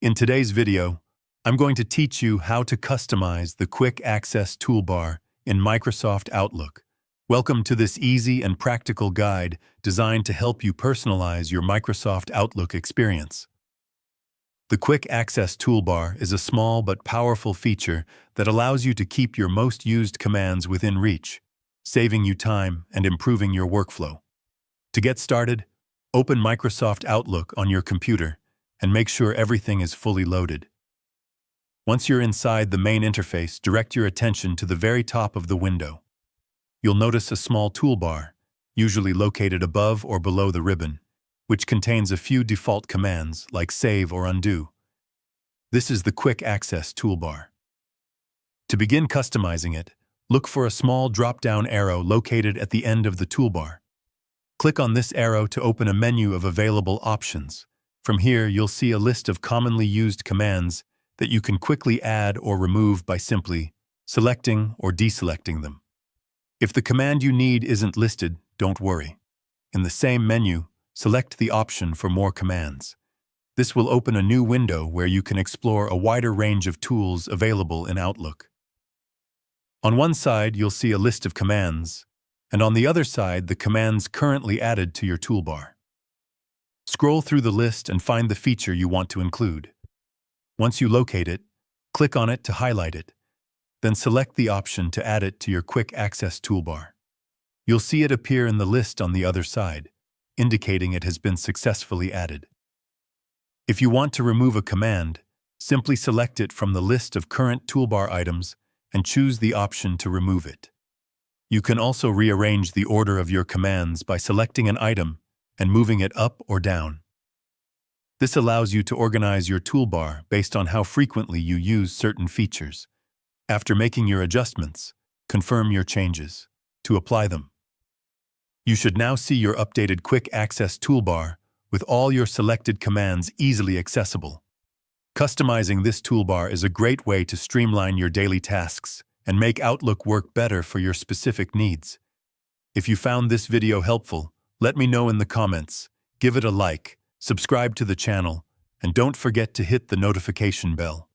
In today's video, I'm going to teach you how to customize the Quick Access Toolbar in Microsoft Outlook. Welcome to this easy and practical guide designed to help you personalize your Microsoft Outlook experience. The Quick Access Toolbar is a small but powerful feature that allows you to keep your most used commands within reach, saving you time and improving your workflow. To get started, open Microsoft Outlook on your computer and make sure everything is fully loaded. Once you're inside the main interface, direct your attention to the very top of the window. You'll notice a small toolbar, usually located above or below the ribbon, which contains a few default commands like save or undo. This is the Quick Access Toolbar. To begin customizing it, look for a small drop-down arrow located at the end of the toolbar. Click on this arrow to open a menu of available options. From here, you'll see a list of commonly used commands that you can quickly add or remove by simply selecting or deselecting them. If the command you need isn't listed, don't worry. In the same menu, select the option for more commands. This will open a new window where you can explore a wider range of tools available in Outlook. On one side, you'll see a list of commands, and on the other side, the commands currently added to your toolbar. Scroll through the list and find the feature you want to include. Once you locate it, click on it to highlight it. Then select the option to add it to your Quick Access Toolbar. You'll see it appear in the list on the other side, indicating it has been successfully added. If you want to remove a command, simply select it from the list of current toolbar items and choose the option to remove it. You can also rearrange the order of your commands by selecting an item and moving it up or down. This allows you to organize your toolbar based on how frequently you use certain features. After making your adjustments, confirm your changes to apply them. You should now see your updated Quick Access Toolbar with all your selected commands easily accessible. Customizing this toolbar is a great way to streamline your daily tasks and make Outlook work better for your specific needs. If you found this video helpful, let me know in the comments, give it a like, subscribe to the channel, and don't forget to hit the notification bell.